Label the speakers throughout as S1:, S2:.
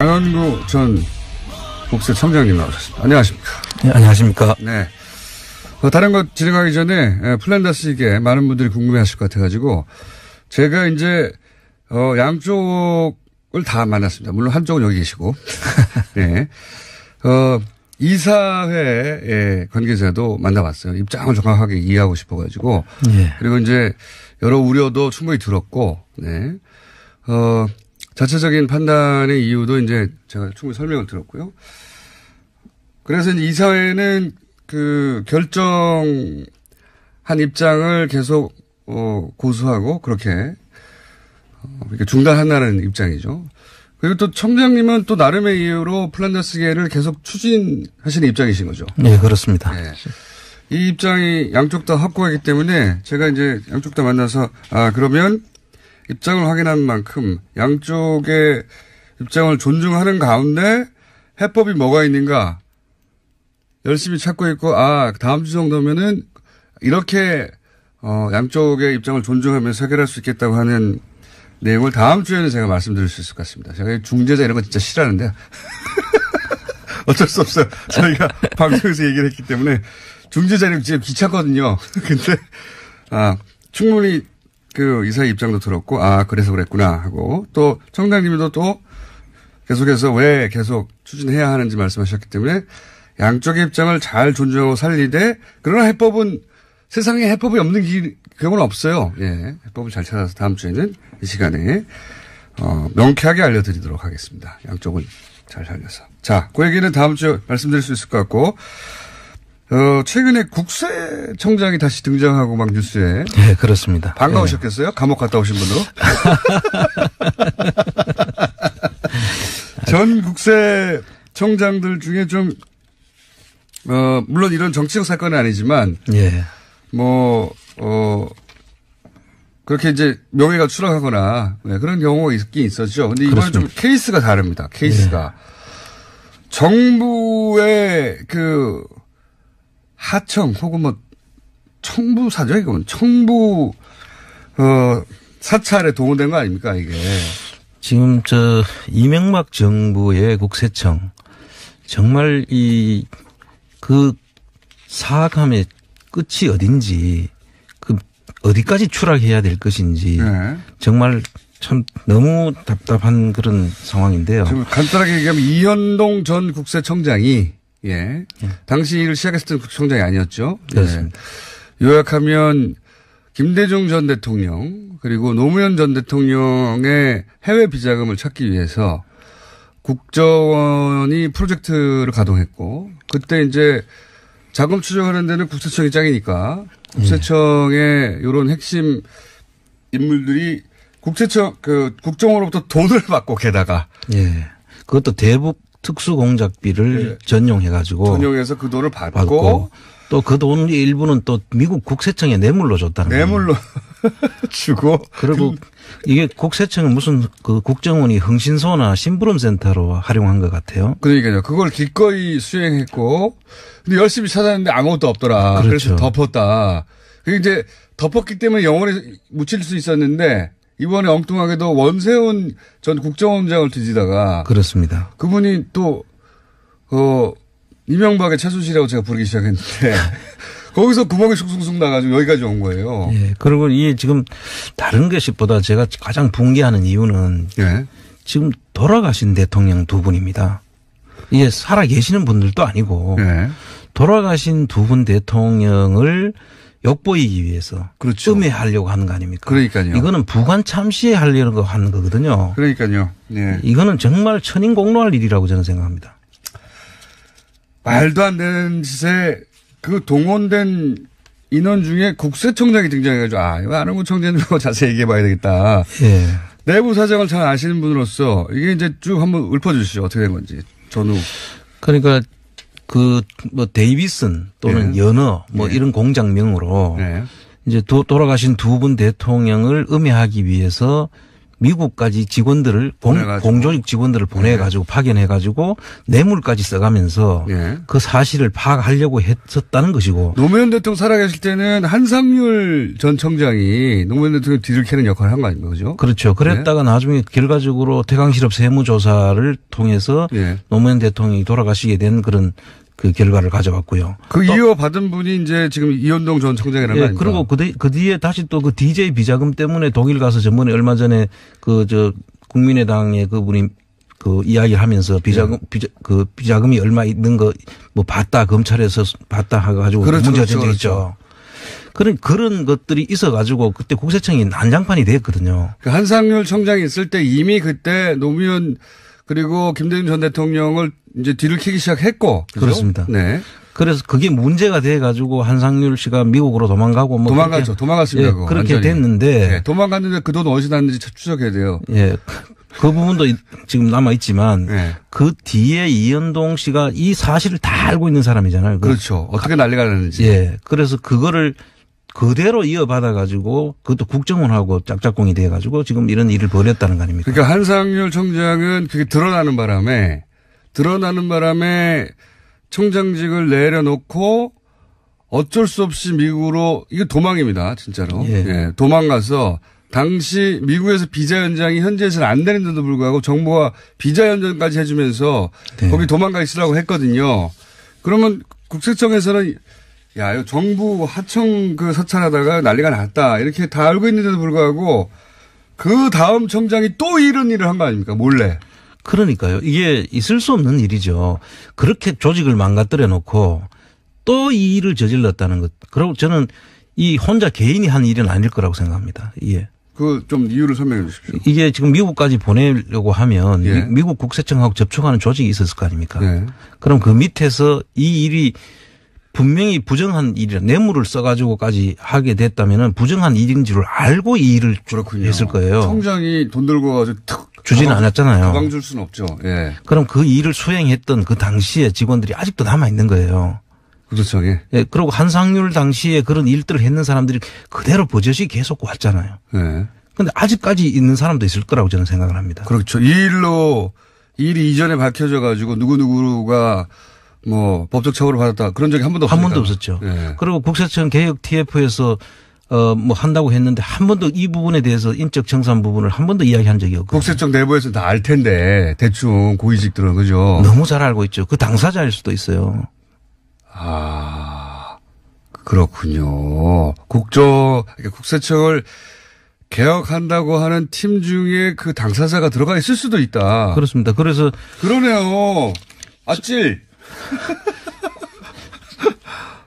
S1: 강원구 전 국세청장님 나오셨습니다. 안녕하십니까.
S2: 네, 안녕하십니까.
S1: 네. 다른 것 진행하기 전에 플란다스에게 많은 분들이 궁금해하실 것 같아가지고 제가 이제 양쪽을 다 만났습니다. 물론 한쪽은 여기 계시고, 네. 이사회 관계자도 만나봤어요. 입장을 정확하게 이해하고 싶어가지고,
S2: 예.
S1: 그리고 이제 여러 우려도 충분히 들었고, 네. 자체적인 판단의 이유도 이제 제가 충분히 설명을 들었고요. 그래서 이제 이사회는 결정한 입장을 계속 고수하고 그렇게 중단한다는 입장이죠. 그리고 또 청장님은 또 나름의 이유로 플란다스계를 계속 추진하시는 입장이신 거죠.
S2: 네, 그렇습니다.
S1: 네. 이 입장이 양쪽 다 확고하기 때문에 제가 이제 양쪽 다 만나서 그러면 입장을 확인한 만큼 양쪽의 입장을 존중하는 가운데 해법이 뭐가 있는가 열심히 찾고 있고 다음 주 정도면은 이렇게 양쪽의 입장을 존중하면서 해결할 수 있겠다고 하는 내용을 다음 주에는 제가 말씀드릴 수 있을 것 같습니다. 제가 중재자 이런 거 진짜 싫어하는데 어쩔 수 없어요. 저희가 방송에서 얘기를 했기 때문에 중재자는 지금 귀찮거든요. 근데 충분히 이사의 입장도 들었고 그래서 그랬구나 하고 또 청장님도 또 계속해서 왜 계속 추진해야 하는지 말씀하셨기 때문에 양쪽의 입장을 잘 존중하고 살리되 그러나 세상에 해법이 없는 경우는 없어요. 예. 해법을 잘 찾아서 다음 주에는 이 시간에 명쾌하게 알려드리도록 하겠습니다. 양쪽을 잘 살려서. 자, 그 얘기는 다음 주에 말씀드릴 수 있을 것 같고 최근에 국세청장이 다시 등장하고 막 뉴스에.
S2: 네, 그렇습니다.
S1: 반가우셨겠어요? 네. 감옥 갔다 오신 분으로. 전 국세청장들 중에 좀 물론 이런 정치적 사건은 아니지만.
S2: 예.
S1: 그렇게 이제 명예가 추락하거나 그런 경우가 있긴 있었죠. 근데 이번엔 좀 케이스가 다릅니다. 케이스가. 예. 정부의 하청 혹은 청부사죠, 이건. 청부, 사찰에 동원된 거 아닙니까, 이게.
S2: 지금 이명박 정부의 국세청. 정말 사악함의 끝이 어딘지, 어디까지 추락해야 될 것인지, 네. 정말 참 너무 답답한 그런 상황인데요.
S1: 지금 간단하게 얘기하면 이현동 전 국세청장이, 당시 일을 시작했을 때는 국세청장이 아니었죠.
S2: 그렇습니다.
S1: 요약하면 김대중 전 대통령, 그리고 노무현 전 대통령의 해외 비자금을 찾기 위해서 국정원이 프로젝트를 가동했고, 그때 이제 자금 추적하는 데는 국세청이 짱이니까 국세청의 이런 핵심 인물들이 국정원으로부터 돈을 받고 게다가.
S2: 예. 그것도 대북 특수공작비를 전용해가지고.
S1: 전용해서 그 돈을 받고
S2: 또 그 돈 일부는 또 미국 국세청에 뇌물로 줬다는 거예요.
S1: 뇌물로 주고.
S2: 그리고 이게 국세청은 무슨 국정원이 흥신소나 심부름센터로 활용한 것 같아요.
S1: 그러니까요. 그걸 기꺼이 수행했고, 근데 열심히 찾았는데 아무것도 없더라.
S2: 그렇죠.
S1: 그래서 덮었다. 그게 이제 덮었기 때문에 영원히 묻힐 수 있었는데 이번에 엉뚱하게도 원세훈 전 국정원장을 뒤지다가.
S2: 그렇습니다.
S1: 그분이 또 이명박의 최순실이라고 제가 부르기 시작했는데 거기서 구멍이 쑥쑥쑥 나가지고 여기까지 온 거예요.
S2: 예. 그리고 이게 지금 다른 것보다 제가 가장 붕괴하는 이유는 지금 돌아가신 대통령 두 분입니다. 이게 살아 계시는 분들도 아니고 돌아가신 두 분 대통령을 엿보이기 위해서
S1: 그렇죠.
S2: 음해하려고 하는 거 아닙니까?
S1: 그러니까요.
S2: 이거는 부관 참시에 하려고 하는 거거든요.
S1: 그러니까요. 네.
S2: 이거는 정말 천인공노할 일이라고 저는 생각합니다.
S1: 말도 안 되는 짓에 동원된 인원 중에 국세청장이 등장해가지고 이거 안홍구 청장님 자세히 얘기해봐야 되겠다.
S2: 예.
S1: 내부 사정을 잘 아시는 분으로서 이게 이제 쭉 한번 읊어주시죠. 어떻게 된 건지. 전후.
S2: 그러니까 데이비슨 또는 연어 이런 공장명으로 이제 돌아가신 두 분 대통령을 음해하기 위해서 미국까지 직원들을 공조직 직원들을 보내가지고 파견해가지고 뇌물까지 써가면서 그 사실을 파악하려고 했었다는 것이고.
S1: 노무현 대통령 살아계실 때는 한상률 전 청장이 노무현 대통령 뒤를 캐는 역할을 한 거 아닙니까? 그죠?
S2: 그렇죠. 그랬다가 나중에 결과적으로 태강실업 세무조사를 통해서 노무현 대통령이 돌아가시게 된 그런 그 결과를 가져왔고요.
S1: 그 이어받은 분이 이제 지금 이현동 전 청장이라는 거 아닙니까?
S2: 그리고 그 뒤에 다시 또 그 DJ 비자금 때문에 독일 가서 전번에 얼마 전에 국민의당의 그분이 그 이야기를 하면서 비자금이 얼마 있는 거 뭐 봤다 검찰에서 봤다 해가지고 문제가 된 적 있죠. 그런 것들이 있어가지고 그때 국세청이 난장판이 됐거든요.
S1: 그 한상률 청장이 있을 때 이미 그때 노무현 그리고 김대중 전 대통령을 이제 뒤를 캐기 시작했고. 그렇죠?
S2: 그렇습니다.
S1: 네.
S2: 그래서 그게 문제가 돼가지고 한상률 씨가 미국으로 도망가고 뭐.
S1: 도망갔습니다.
S2: 그렇게
S1: 완전히.
S2: 됐는데.
S1: 네. 도망갔는데 그 돈 어디서 났는지 추적해야 돼요.
S2: 예. 그 부분도 지금 남아있지만. 그 뒤에 이현동 씨가 이 사실을 다 알고 있는 사람이잖아요.
S1: 그렇죠. 어떻게 난리가 났는지.
S2: 예. 그래서 그거를 그대로 이어받아가지고 그것도 국정원하고 짝짝꿍이 돼가지고 지금 이런 일을 벌였다는 거 아닙니까?
S1: 그러니까 한상률 청장은 그게 드러나는 바람에 청장직을 내려놓고 어쩔 수 없이 미국으로 이거 도망입니다. 진짜로. 예. 도망가서 당시 미국에서 비자 연장이 현지에서는 안 되는데도 불구하고 정부가 비자 연장까지 해주면서 거기 도망가 있으라고 했거든요. 그러면 국세청에서는 야, 이거 정부 하청 사찰하다가 난리가 났다. 이렇게 다 알고 있는데도 불구하고 그 다음 청장이 또 이런 일을 한 거 아닙니까? 몰래.
S2: 그러니까요. 이게 있을 수 없는 일이죠. 그렇게 조직을 망가뜨려 놓고 또 이 일을 저질렀다는 것. 그리고 저는 이 혼자 개인이 한 일은 아닐 거라고 생각합니다. 예.
S1: 좀 이유를 설명해 주십시오.
S2: 이게 지금 미국까지 보내려고 하면 미국 국세청하고 접촉하는 조직이 있었을 거 아닙니까? 그럼 그 밑에서 이 일이 분명히 부정한 일이라 뇌물을 써가지고까지 하게 됐다면은 부정한 일인 줄 알고 이 일을 했을 거예요.
S1: 청장이 돈 들고 가지고
S2: 주지는 않았잖아요.
S1: 가방 줄 수는 없죠. 예.
S2: 그럼 그 일을 수행했던 그 당시에 직원들이 아직도 남아 있는 거예요.
S1: 국세청에.
S2: 예. 그리고 한상률 당시에 그런 일들을 했는 사람들이 그대로 버젓이 계속 왔잖아요. 예. 그런데 아직까지 있는 사람도 있을 거라고 저는 생각을 합니다.
S1: 그렇죠. 이 일이 이전에 밝혀져 가지고 누구누구가 뭐 법적 처벌을 받았다 그런 적이 한 번도
S2: 없었죠. 예. 그리고 국세청 개혁 TF에서 뭐 한다고 했는데 한 번도 이 부분에 대해서 인적 청산 부분을 한 번도 이야기한 적이 없고.
S1: 국세청 내부에서는 다 알 텐데 대충 고위직들은 그죠.
S2: 너무 잘 알고 있죠. 그 당사자일 수도 있어요.
S1: 아 그렇군요. 국세청을 개혁한다고 하는 팀 중에 그 당사자가 들어가 있을 수도 있다.
S2: 그렇습니다. 그래서
S1: 그러네요. 아찔.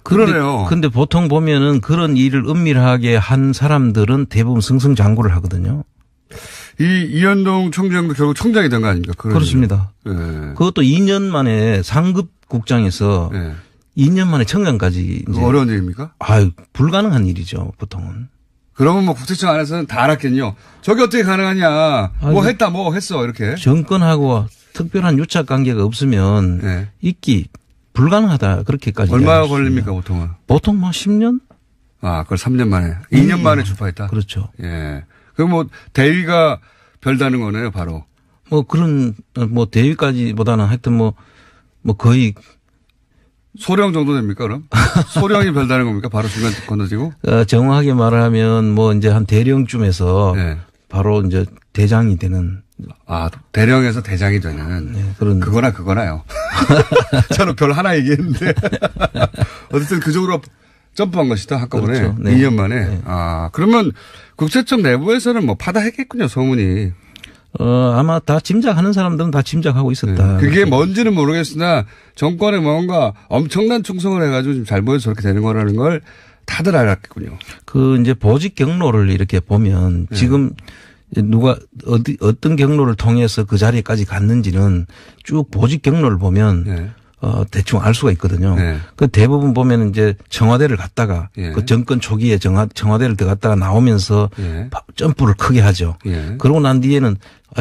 S1: 그러네요.
S2: 근데 보통 보면은 그런 일을 은밀하게 한 사람들은 대부분 승승장구를 하거든요.
S1: 이현동 총장도 결국 총장이 된 거 아닙니까?
S2: 그렇습니다. 네. 그것도 2년 만에 상급 국장에서 2년 만에 청장까지.
S1: 이제 어려운 일입니까?
S2: 불가능한 일이죠, 보통은.
S1: 그러면 뭐 국세청 안에서는 다 알았겠요. 저게 어떻게 가능하냐. 뭐 했어, 이렇게.
S2: 정권하고 특별한 유착 관계가 없으면 있기 불가능하다. 그렇게까지.
S1: 얼마 걸립니까, 보통은?
S2: 보통 뭐 10년?
S1: 그걸 3년 만에. 2년 만에 출파했다?
S2: 그렇죠.
S1: 예. 그럼 뭐 대위가 별다는 거네요, 바로.
S2: 뭐 그런, 뭐 대위까지보다는 하여튼 뭐 거의.
S1: 소령 정도 됩니까, 그럼? 소령이 별다는 겁니까? 바로 중간 건너지고?
S2: 정확하게 말하면 뭐 이제 한 대령쯤에서 바로 이제 대장이 되는.
S1: 대령에서 대장이 되는.
S2: 네,
S1: 그거나요. 저는 별 하나 얘기했는데. 어쨌든 그 쪽으로 점프한 것이다, 한꺼번에.
S2: 그렇죠. 네.
S1: 2년 만에.
S2: 네.
S1: 그러면 국세청 내부에서는 뭐 파다했겠군요, 소문이.
S2: 아마 다 짐작하는 사람들은 다 짐작하고 있었다.
S1: 네. 그게 뭔지는 모르겠으나 정권에 뭔가 엄청난 충성을 해가지고 지금 잘 보여서 저렇게 되는 거라는 걸 다들 알았겠군요.
S2: 이제 보직 경로를 이렇게 보면 지금 누가 어떤 경로를 통해서 그 자리까지 갔는지는 쭉 보직 경로를 보면 대충 알 수가 있거든요. 그 대부분 보면 이제 청와대를 갔다가 그 정권 초기에 청와대를 들어갔다가 나오면서 점프를 크게 하죠. 그러고 난 뒤에는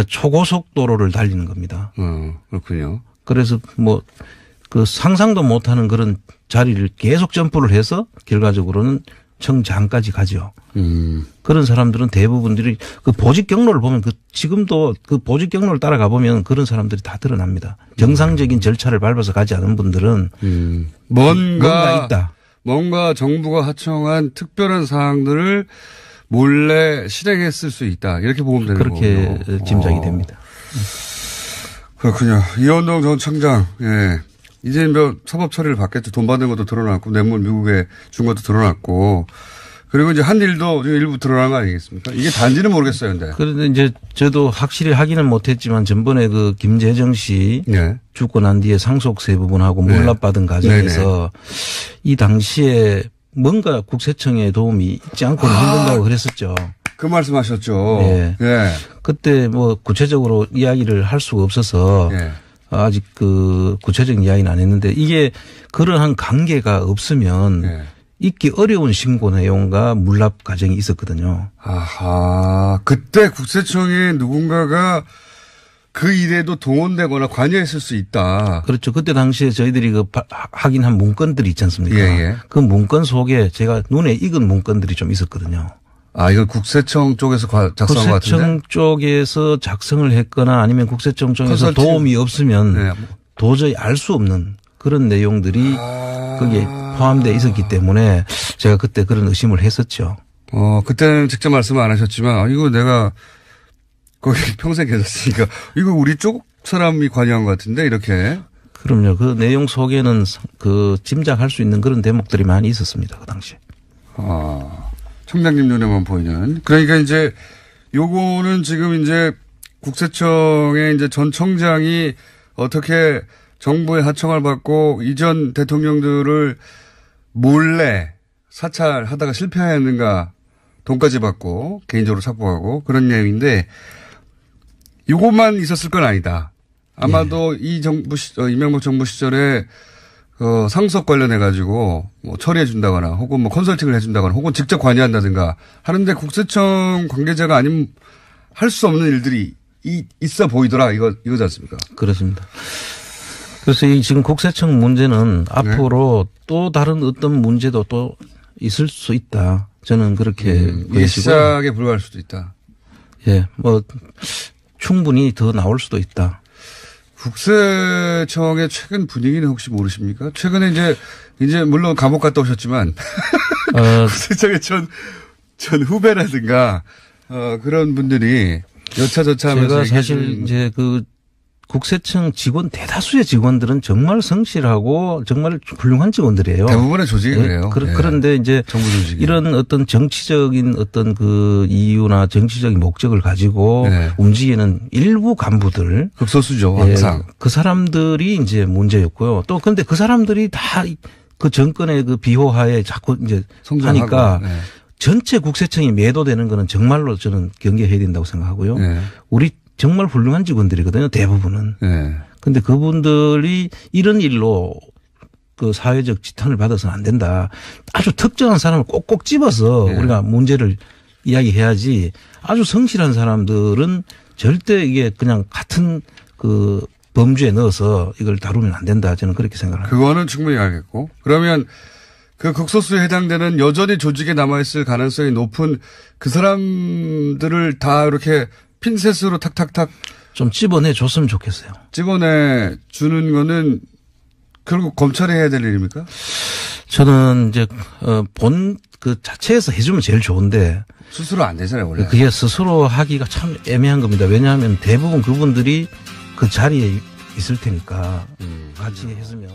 S2: 초고속도로를 달리는 겁니다.
S1: 그렇군요.
S2: 그래서 뭐 그 상상도 못하는 그런 자리를 계속 점프를 해서 결과적으로는 청장까지 가죠. 그런 사람들은 대부분들이 그 보직 경로를 보면 지금도 그 보직 경로를 따라가 보면 그런 사람들이 다 드러납니다. 정상적인 절차를 밟아서 가지 않은 분들은 뭔가 있다.
S1: 뭔가 정부가 하청한 특별한 사항들을 몰래 실행했을 수 있다. 이렇게 보면 되는 거군요.
S2: 그렇게 짐작이 됩니다.
S1: 그렇군요. 이현동 전 청장, 예. 이제 뭐 사법 처리를 받겠죠. 돈 받는 것도 드러났고, 뇌물 미국에 준 것도 드러났고, 그리고 이제 한 일도 일부 드러난 거 아니겠습니까? 이게 단지는 모르겠어요, 근데.
S2: 그런데 이제 저도 확실히 확인은 못했지만 전번에 그 김재정 씨
S1: 네.
S2: 죽고 난 뒤에 상속세 부분하고 몰락받은 과정에서 이 당시에 뭔가 국세청의 도움이 있지 않고는 힘든다고 그랬었죠.
S1: 그 말씀하셨죠.
S2: 네.
S1: 예.
S2: 그때 뭐 구체적으로 이야기를 할 수가 없어서
S1: 예.
S2: 아직 그 구체적인 이야기는 안 했는데 이게 그러한 관계가 없으면
S1: 예.
S2: 있기 어려운 신고 내용과 물납 과정이 있었거든요.
S1: 아하. 그때 국세청에 누군가가 그 일에도 동원되거나 관여했을 수 있다.
S2: 그렇죠. 그때 당시에 저희들이 그 확인한 문건들이 있지 않습니까?
S1: 예.
S2: 그 문건 속에 제가 눈에 익은 문건들이 좀 있었거든요.
S1: 아, 이거 국세청 쪽에서 작성한 것 같은데?
S2: 국세청 쪽에서 작성을 했거나 아니면 국세청 쪽에서 도움이 없으면
S1: 네.
S2: 도저히 알 수 없는 그런 내용들이 거기에 포함되어 있었기 때문에 제가 그때 그런 의심을 했었죠.
S1: 그때는 직접 말씀 안 하셨지만, 이거 내가 거기 평생 계셨으니까, 이거 우리 쪽 사람이 관여한 것 같은데, 이렇게.
S2: 그럼요. 그 내용 속에는 그 짐작할 수 있는 그런 대목들이 많이 있었습니다. 그 당시에.
S1: 청장님 눈에만 보이는. 그러니까 이제 요거는 지금 이제 국세청의 이제 전 청장이 어떻게 정부의 하청을 받고 이전 대통령들을 몰래 사찰하다가 실패했는가, 돈까지 받고 개인적으로 착복하고 그런 내용인데 요것만 있었을 건 아니다. 아마도 이 정부 이명박 정부 시절에 상속 관련해 가지고 뭐 처리해 준다거나 혹은 뭐 컨설팅을 해 준다거나 혹은 직접 관여한다든가 하는데 국세청 관계자가 아니면 할 수 없는 일들이 있어 보이더라 이거지 않습니까?
S2: 그렇습니다. 그래서 이 지금 국세청 문제는 앞으로 또 다른 어떤 문제도 또 있을 수 있다. 저는 그렇게
S1: 이게 시작에 불과할 수도 있다.
S2: 예, 뭐 충분히 더 나올 수도 있다.
S1: 국세청의 최근 분위기는 혹시 모르십니까? 최근에 이제 물론 감옥 갔다 오셨지만 국세청의 전 후배라든가 그런 분들이 여차저차하면서
S2: 제가 사실 이제 그 국세청 직원 대다수의 직원들은 정말 성실하고 정말 훌륭한 직원들이에요.
S1: 대부분의 조직이 그래요.
S2: 그런데 이제 정부 조직이. 이런 어떤 정치적인 어떤 그 이유나 정치적인 목적을 가지고 움직이는 일부 간부들.
S1: 극소수죠, 항상.
S2: 그 사람들이 이제 문제였고요. 또 근데 그 사람들이 다 그 정권의 그 비호하에 자꾸 이제 하니까 전체 국세청이 매도되는 거는 정말로 저는 경계해야 된다고 생각하고요. 우리 정말 훌륭한 직원들이거든요. 대부분은. 그런데 그분들이 이런 일로 그 사회적 지탄을 받아서는 안 된다. 아주 특정한 사람을 꼭꼭 집어서 우리가 문제를 이야기해야지 아주 성실한 사람들은 절대 이게 그냥 같은 그 범주에 넣어서 이걸 다루면 안 된다. 저는 그렇게 생각합니다.
S1: 그거는 충분히 알겠고. 그러면 그 극소수에 해당되는 여전히 조직에 남아있을 가능성이 높은 그 사람들을 다 이렇게 핀셋으로 탁탁탁
S2: 좀 집어내 줬으면 좋겠어요.
S1: 집어내 주는 거는 결국 검찰이 해야 될 일입니까?
S2: 저는 이제 본 그 자체에서 해주면 제일 좋은데
S1: 스스로 안 되잖아요, 원래.
S2: 그게 스스로 하기가 참 애매한 겁니다. 왜냐하면 대부분 그분들이 그 자리에 있을 테니까 같이 했으면.